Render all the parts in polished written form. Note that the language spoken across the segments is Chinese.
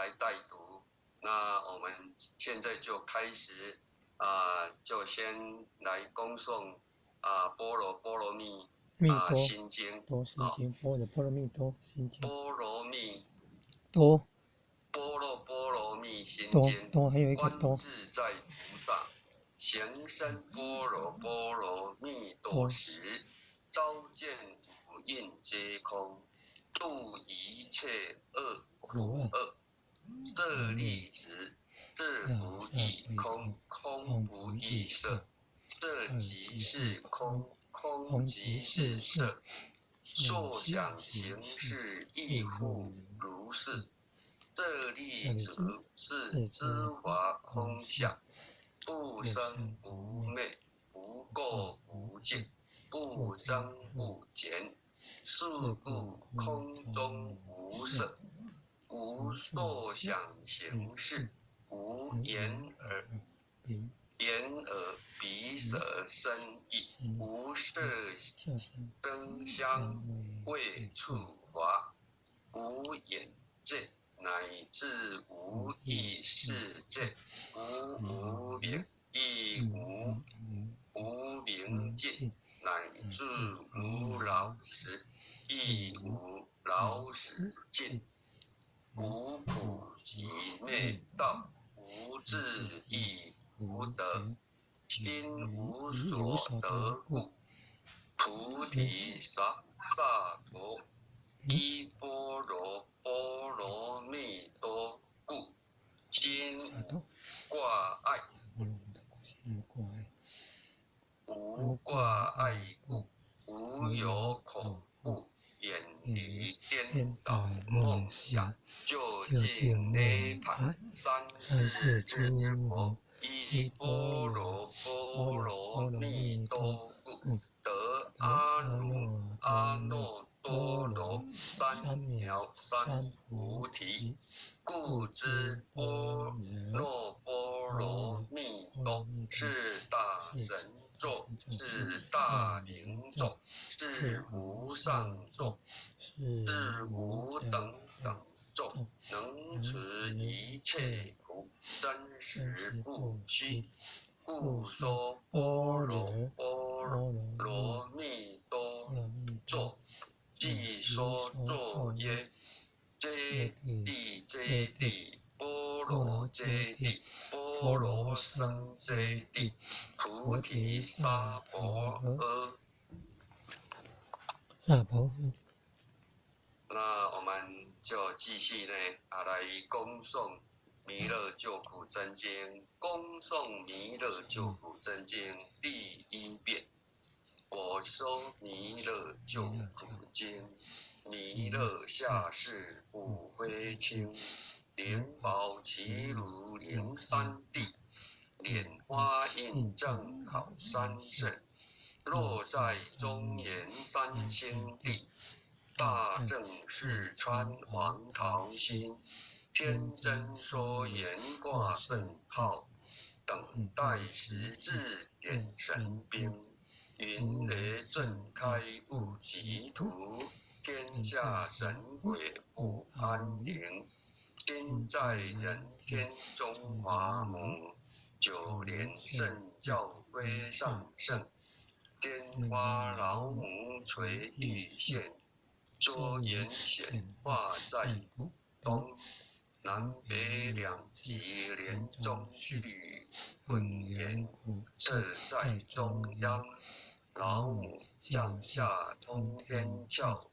来带读。那我们现在就开始就先来恭诵般若波罗蜜心经多心经，般若波罗蜜多心经，波罗蜜多波罗蜜心经，多还有一个观多。自在菩萨行深般若波罗蜜多时，照见五蕴皆空，度一切苦厄。色利子，色不异空，空不异色，色即是空，空即是色，受想行识亦复如是。色利者是知华空相，不生不灭，不垢不净，不增不减。是故空中无色，无受想行识，无眼耳鼻舌身意，无色声香味触法，无眼界，乃至无意识界，无明亦无明尽，乃至无老死亦无老死尽，无苦集灭道，无智亦无得，心无所得故，菩提萨埵依般若波罗蜜多故，心无挂碍，无挂碍故，无有恐怖，远离颠倒梦想，究竟涅槃。三世之佛依般若波罗蜜多故，得阿耨多罗三藐三菩提。故知般若波罗蜜多是大神咒，是大明咒，是无上咒，是无等等咒，能持一切苦，真实不虚。故说般若波罗蜜多咒，即说咒曰：揭谛揭谛，波罗揭谛，波罗僧揭谛，菩提萨婆诃。那我们就继续呢来恭诵弥勒救苦真经，恭诵弥勒救苦真经第1遍。我说弥勒救苦经，弥勒下世不非轻，灵宝齐如灵山地，莲花印正好三圣，落在中原三星地。大正四川王桃心，天真说言挂圣号，等待时至点神兵。云雷震开悟极途，天下神鬼不安宁。今在人天中华母，9年圣教归上圣。天花老母垂玉线，捉眼显化在浦东。南北两极连中去，混元设在中央。老母降下通天窍，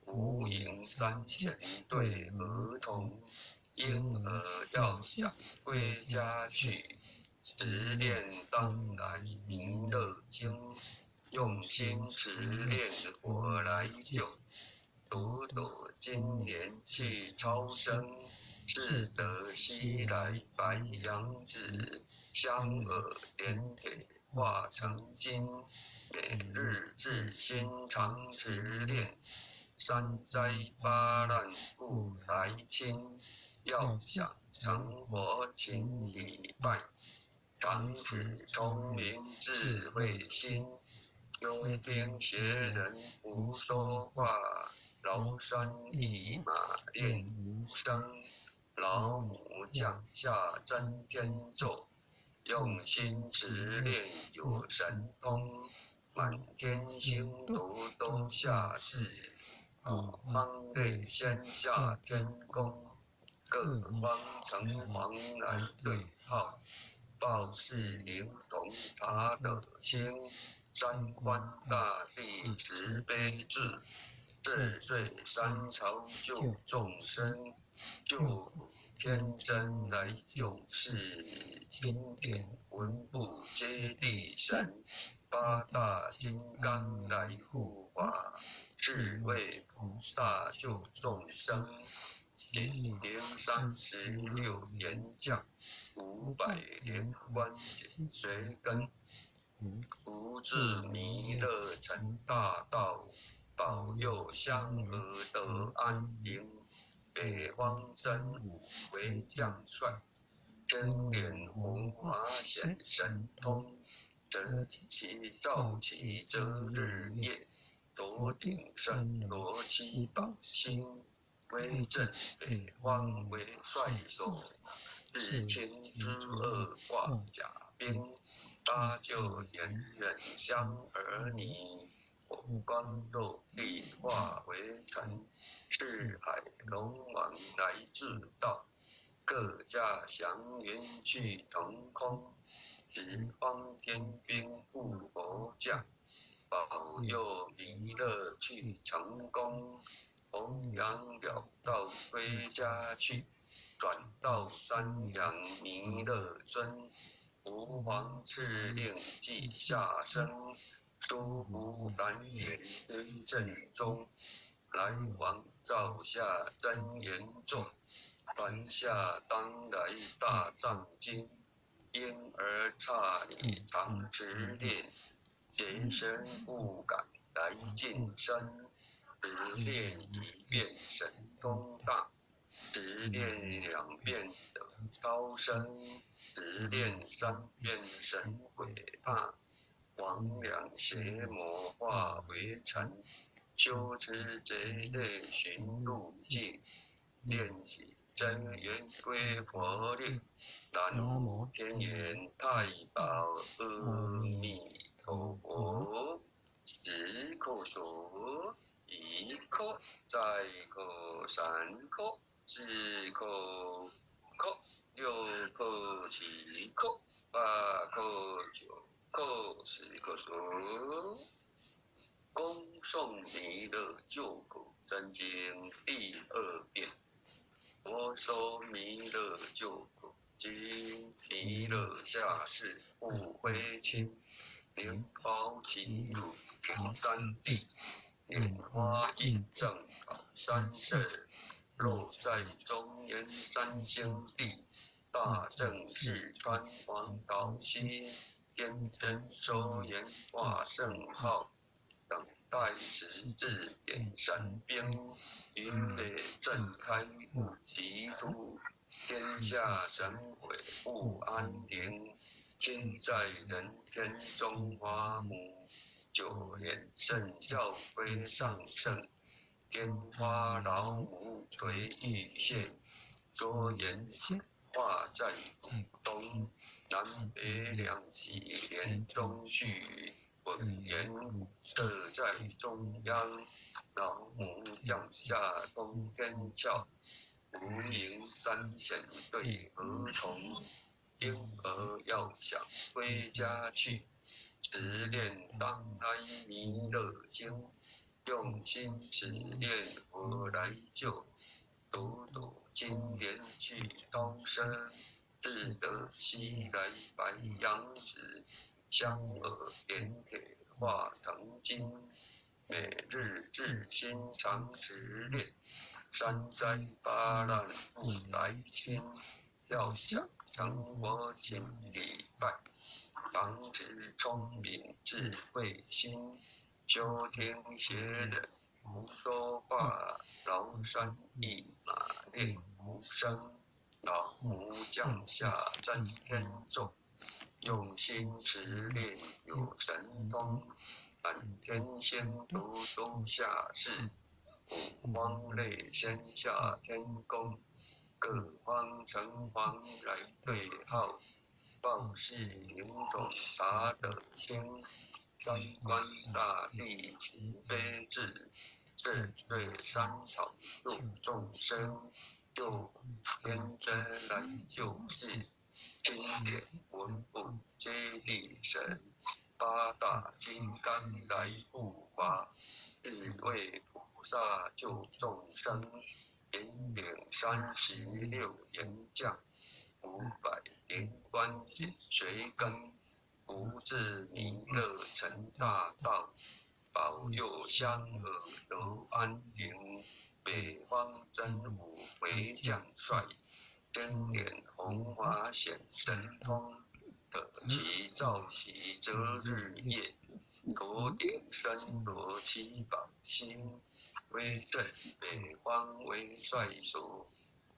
无影3000对儿童。婴儿要想归家去，持念当来弥勒经。用心持念我来救，朵朵今年去超生。是得西来白羊子，香耳连铁化成金。每日自心常持念，三灾八难不来侵。要想成佛请礼拜，常持聪明智慧心。幽听邪人胡说话，崂山一马练无声。老母降下真天咒，用心持练有神通，满天星斗都下世，五方内仙下天宫，各方城隍来对号，报事灵童查得清，三官大帝慈悲至，治罪三朝救众生，救苦天真来永世，经典文部接地神，八大金刚来护法，是为菩萨救众生。顶灵36严将，500连关紧随跟，福至弥勒成大道，保佑香娥得安宁。北方真武为将帅，天脸红华显神通，则其照其则日夜，头顶身罗七宝星，威震北方为帅首，日清之二挂甲兵，搭救炎忍香儿女，火光肉地化为尘，赤海龙王来至道，各驾祥云去腾空，十方天兵护佛驾，保佑弥勒去成功，弘扬了道归家去，转到山阳弥勒尊，吾皇敕令即下生，诸福蓝眼归正中，来往照下真言咒，传下当来大藏经，因而刹你常持练，邪神不敢来近身，只练一遍神通大，只练2遍得超生，只练3遍神鬼怕，魍魉邪魔化为尘，修持贼类寻路径，练起真言归佛令，南无天眼太保阿弥陀佛。1颗手，1颗，再颗，3颗，4颗，5颗，6颗，7颗，8颗，9颗，10颗手。恭诵弥勒救苦真经第2遍。佛说弥勒救苦经，弥勒下世不灰心，灵宝齐入平山地，莲花印正宝山色，肉在中原三星地，大正四川黄岛西，天真收言化圣号，等待十字点神兵，云雷震开五极都，天下神鬼不安宁，天在人间中华母，9年圣教归上圣，天花老母垂玉线，卓颜显化在东，南北2极连中续，本源设在中央，老母降下通天窍，无影3000对儿童，婴儿要想归家去，只念当来弥勒经，用心持念佛来救，读经典去超生，自得西来白羊子，香耳点铁化成金，每日自心常持念，3灾8难不来侵，要想成佛请礼拜，防止聪明智慧心，修听学人不说话，崂山一马练无声，老母降下真天咒，用心持练有神通，满天星斗都下世，五方内仙下天宫，各方城隍来对号，报事灵统查得清。三官大帝慈悲智，治罪山草救众生，救天真来救世。经典文部接地神，八大金刚来护法，日为菩萨救众生。引领36员将，500灵官紧随跟，不至弥勒成大道，保佑香耳得安宁。北方真武为将帅，天脸红华显神通，得其照其择日夜，头顶身罗七宝星。威震北方为帅所，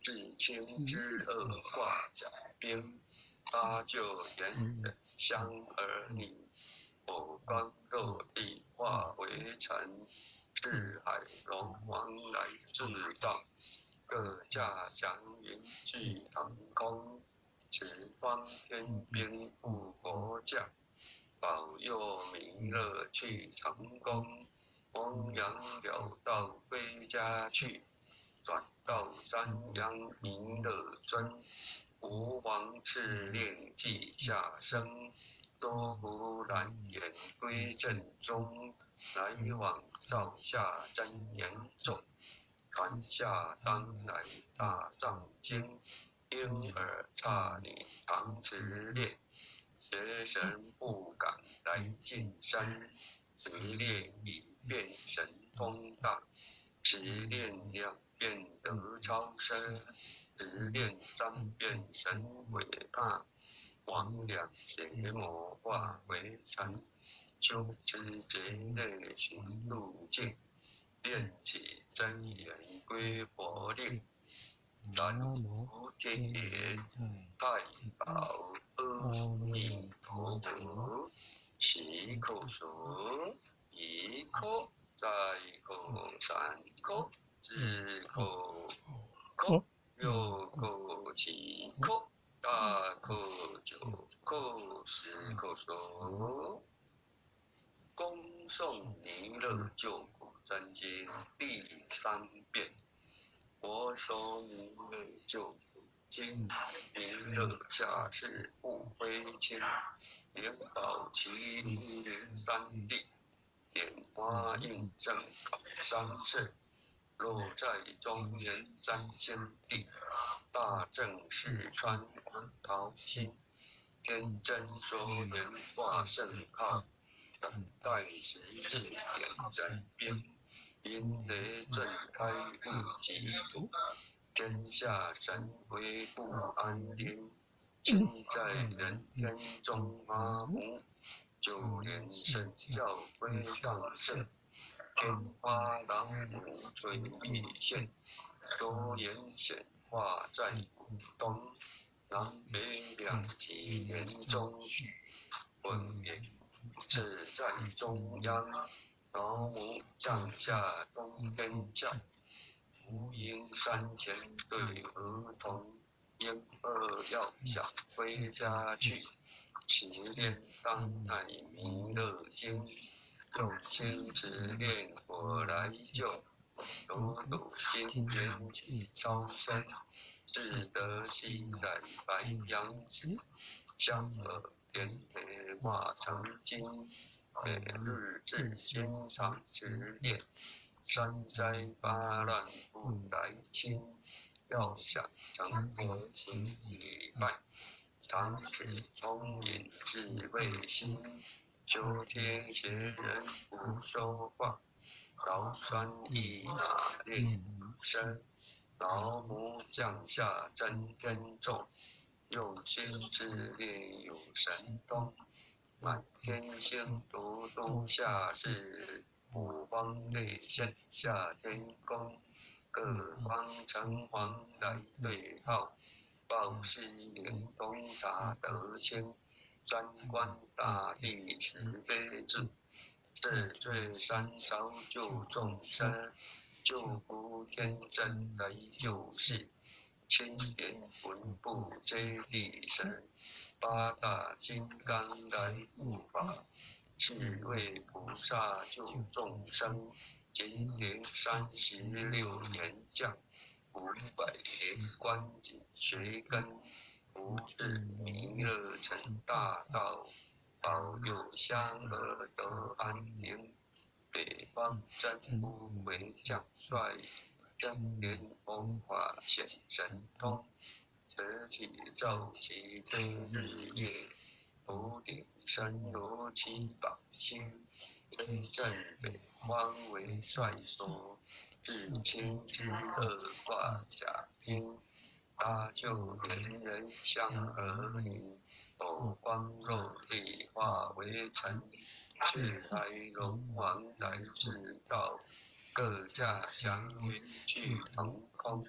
至清之恶挂甲兵，搭救元人香儿女，火光落地化为尘，赤海龙王来自道，各驾祥云聚腾空，十方天兵护国将，保佑弥勒去成功。弘扬了道归家去，转到山阳弥勒尊。国王敕令记下生，多福蓝眼归正中。来往照下真言咒，传下当来大藏经。婴儿刹女常持练，邪神不敢来近身。持练一变神通大，持练2变得超生，持练3变神鬼怕。魍魉邪魔化为尘，修持劫内寻路径，练起真言归佛令。南无天爷太保阿弥陀佛，10口数。1口，再口3口，4口口，6口7口，8口9口，10口数。恭送弥勒救苦真经第3遍。我说弥勒救苦经，弥勒下世不归亲，灵宝麒麟3地。莲花印证考3世，落在中原3仙地。大正四川王桃心，天真说莲化圣号，等待时日点燃兵。云雷震开雾极土，天下神鬼不安宁。今在人间中麻木，就连神教归上圣。天花老母垂玉线，多言显化在古东。南北2极连中许，文言只在中央。老母降下东天教，无因山前对儿童。婴儿要想回家去，持念当代弥勒经。用心持念我来救，朵朵心缘去超生。自得系在白羊子，香耳点铁化成金。每日至心常持念，三灾八难不来侵。要想成佛请礼拜，常持聪颖智慧心。修天邪人不说话，劳酸一马练武生。老母降下真天咒，用心之念有神通。满天星斗都下世，五方内现下天宫。各方城隍来对号，报事灵通查得清。三官大帝慈悲智，治罪山草救众生。救苦天真来救世，青莲魂布揭谛神，八大金刚来护法，是为菩萨救众生。金莲36眼将，500连观景学根，不至弥勒成大道，保佑香儿得安宁。北方真武为将帅，真莲弘法显神通，此起奏其非日夜，头顶神如七宝星，威震北方为帅说，至清之恶化甲兵，搭救连人香儿女，斗光肉地化为尘。是来龙王来至道，各驾祥云去腾空。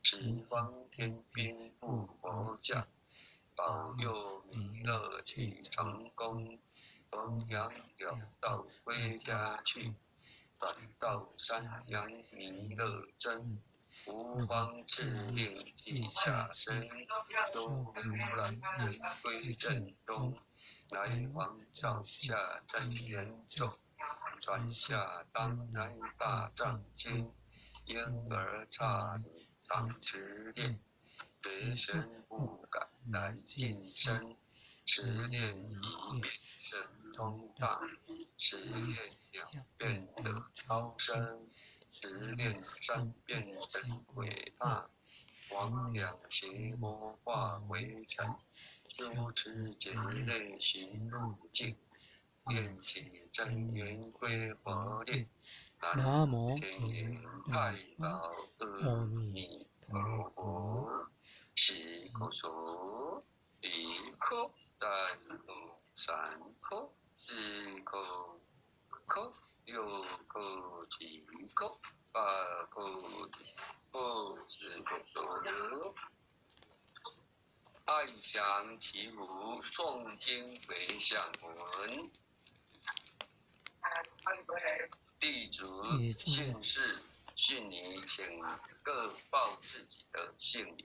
十方天兵护佛驾，保佑弥勒去成功。弘扬了道归家去，转到山阳弥勒真。无方敕令记下身，说忽然言归正中。来往照下真言咒，传下当来大藏经。婴儿刹女常持念，学生不敢来近身。持念一遍神通大，持念2遍得超生。持念3遍神鬼怕，魍魉邪魔化为尘。修持劫内寻路径，念起真言归佛念。南无天眼太保阿弥陀佛。西口说，一口3口3口4口5口6口7口8口10口说。爱享其母诵经回向文，地主姓氏训你，请各报自己的姓名。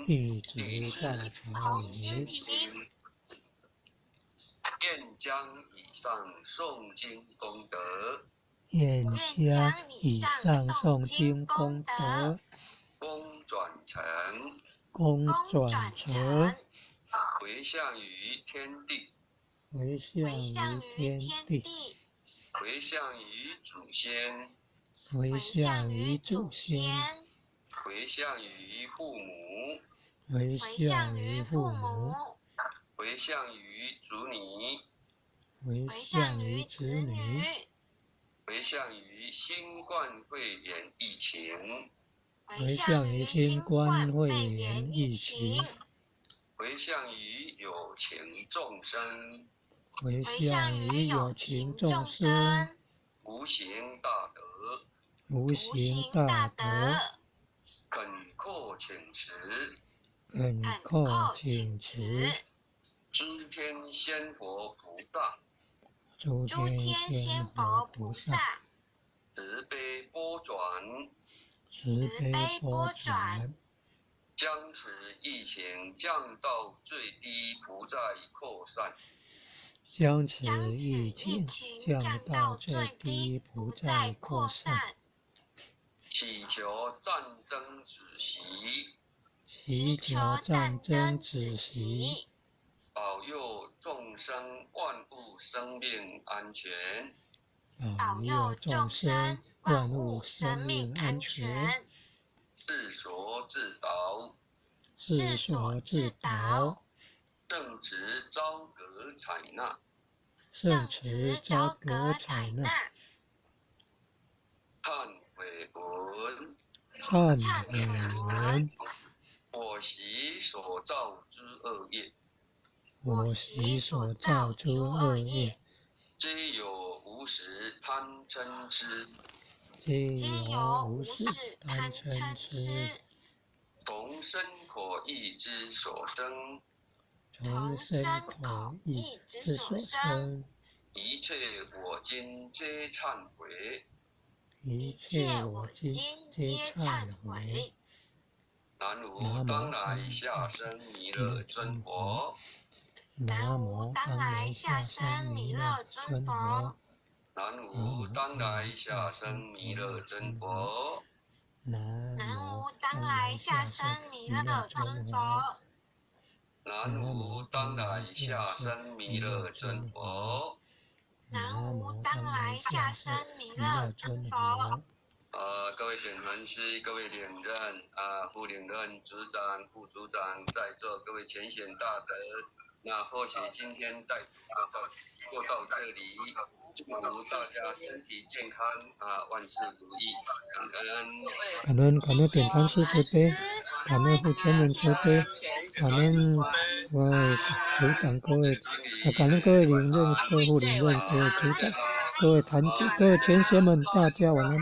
地址大成语，愿将以上诵经功德，愿将以上诵经功德，功转成，回向于天地，回向于天地，回向于祖先，回向于祖先，回向于父母，回向于父母，回向于子女，回向于子女，回向于新冠肺炎疫情，回向于新冠肺炎疫情，回向于有情众生，回向于有情众生，无形大德，无形大德，恳叩请辞，恳叩请辞，诸天仙佛菩萨，诸天仙佛菩萨，慈悲波转，慈悲波转，将此疫情降到最低，不再扩散。将此疫情降到最低，不再扩散。祈求战争止息，祈求战争止息，保佑众生万物生命安全，保佑众生万物生命安全，世所自导，世所自导，正直昭格采纳，圣慈昭格采纳，忏悔文，忏悔文，我习所造之恶业，我习所造之恶业，皆有无始贪嗔痴，皆有无始贪嗔痴，从身口意之所生，从身口意之所生，一切我今皆忏悔，一切我今皆忏悔。南无当来下生弥勒尊佛。南无当来下生弥勒尊佛。南无当来下生弥勒尊佛。南无当来下生弥勒尊佛。南无当来下生弥勒尊佛。南无当来下生弥勒尊佛。各位点传师、各位领任副领任、组长、副组长，在座各位全显大德，那或许今天带就到这里，祝福大家身体健康万事如意，感恩。感恩点传师慈悲，感恩护全人慈悲，感恩各位组长、感恩各位领任、各位副领任、各位组长、各位坛主、各位前贤们，大家晚安。